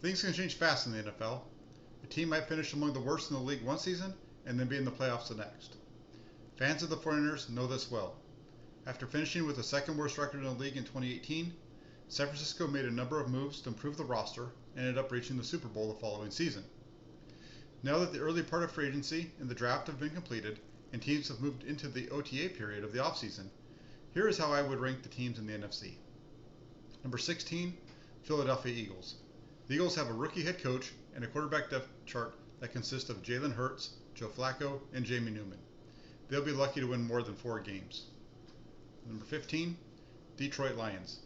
Things can change fast in the NFL. A team might finish among the worst in the league one season and then be in the playoffs the next. Fans of the 49ers know this well. After finishing with the second worst record in the league in 2018, San Francisco made a number of moves to improve the roster and ended up reaching the Super Bowl the following season. Now that the early part of free agency and the draft have been completed and teams have moved into the OTA period of the offseason, here is how I would rank the teams in the NFC. Number 16, Philadelphia Eagles. The Eagles have a rookie head coach and a quarterback depth chart that consists of Jalen Hurts, Joe Flacco, and Jamie Newman. They'll be lucky to win more than 4 games. Number 15, Detroit Lions.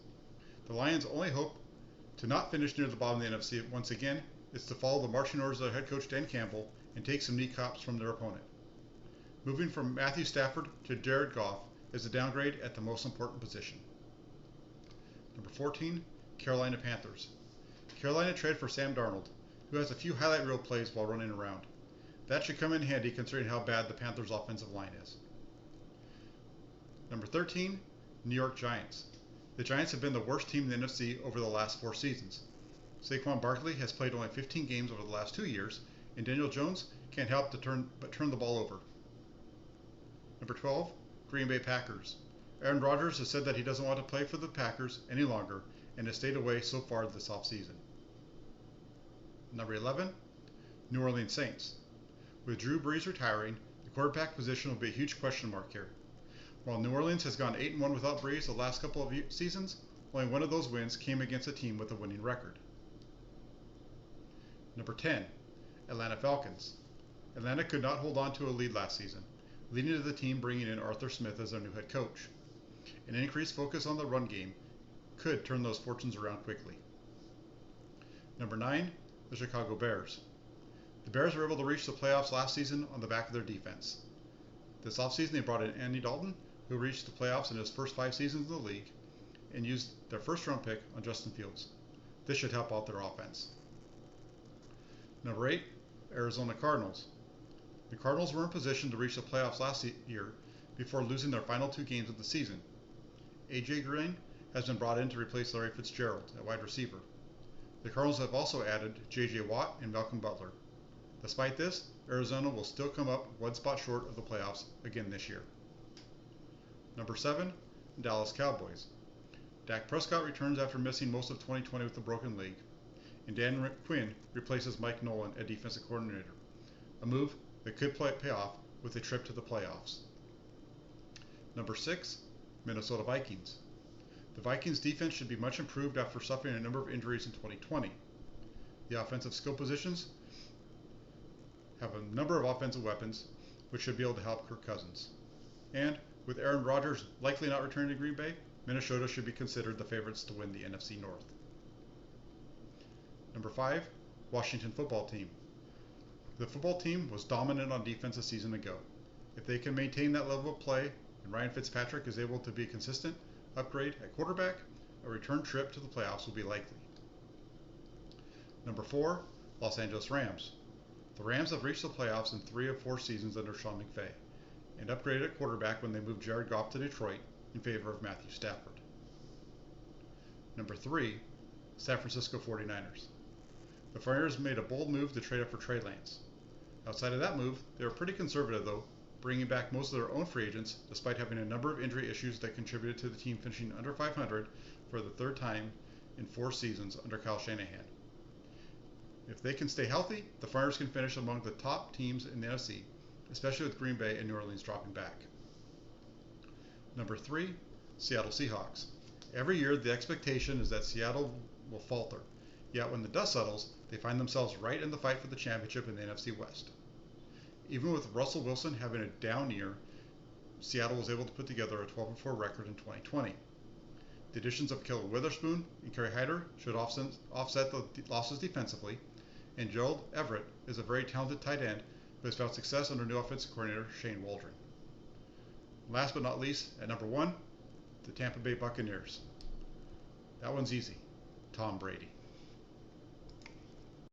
The Lions' only hope to not finish near the bottom of the NFC once again is to follow the marching orders of their head coach Dan Campbell and take some kneecaps from their opponent. Moving from Matthew Stafford to Jared Goff is a downgrade at the most important position. Number 14, Carolina Panthers. Carolina traded for Sam Darnold, who has a few highlight reel plays while running around. That should come in handy considering how bad the Panthers' offensive line is. Number 13, New York Giants. The Giants have been the worst team in the NFC over the last 4 seasons. Saquon Barkley has played only 15 games over the last 2 years, and Daniel Jones can't help but turn the ball over. Number 12, Green Bay Packers. Aaron Rodgers has said that he doesn't want to play for the Packers any longer and has stayed away so far this offseason. Number 11, New Orleans Saints. With Drew Brees retiring, the quarterback position will be a huge question mark here. While New Orleans has gone 8-1 without Brees the last couple of seasons, only one of those wins came against a team with a winning record. Number 10, Atlanta Falcons. Atlanta could not hold on to a lead last season, leading to the team bringing in Arthur Smith as their new head coach. An increased focus on the run game could turn those fortunes around quickly. Number 9, the Chicago Bears. The Bears were able to reach the playoffs last season on the back of their defense. This offseason they brought in Andy Dalton, who reached the playoffs in his first 5 seasons in the league, and used their first round pick on Justin Fields. This should help out their offense. Number 8, Arizona Cardinals. The Cardinals were in position to reach the playoffs last year before losing their final 2 games of the season. A.J. Green has been brought in to replace Larry Fitzgerald at wide receiver. The Cardinals have also added J.J. Watt and Malcolm Butler. Despite this, Arizona will still come up 1 spot short of the playoffs again this year. Number 7, Dallas Cowboys. Dak Prescott returns after missing most of 2020 with a broken leg, and Dan Quinn replaces Mike Nolan as defensive coordinator, a move that could pay off with a trip to the playoffs. Number 6, Minnesota Vikings. The Vikings defense should be much improved after suffering a number of injuries in 2020. The offensive skill positions have a number of offensive weapons which should be able to help Kirk Cousins. And with Aaron Rodgers likely not returning to Green Bay, Minnesota should be considered the favorites to win the NFC North. Number 5, Washington football team. The football team was dominant on defense a season ago. If they can maintain that level of play and Ryan Fitzpatrick is able to be a consistent upgrade at quarterback, a return trip to the playoffs will be likely. Number 4, Los Angeles Rams. The Rams have reached the playoffs in 3 of 4 seasons under Sean McVay, and upgraded at quarterback when they moved Jared Goff to Detroit in favor of Matthew Stafford. Number 3, San Francisco 49ers. The 49ers made a bold move to trade up for Trey Lance. Outside of that move, they were pretty conservative though, bringing back most of their own free agents despite having a number of injury issues that contributed to the team finishing under 500 for the 3rd time in 4 seasons under Kyle Shanahan. If they can stay healthy, the 49ers can finish among the top teams in the NFC, especially with Green Bay and New Orleans dropping back. Number 3, Seattle Seahawks. Every year the expectation is that Seattle will falter, yet when the dust settles, they find themselves right in the fight for the championship in the NFC West. Even with Russell Wilson having a down year, Seattle was able to put together a 12-4 record in 2020. The additions of Killer Witherspoon and Kerry Hyder should offset the losses defensively, and Gerald Everett is a very talented tight end who has found success under new offensive coordinator Shane Waldron. Last but not least, at number 1, the Tampa Bay Buccaneers. That one's easy. Tom Brady.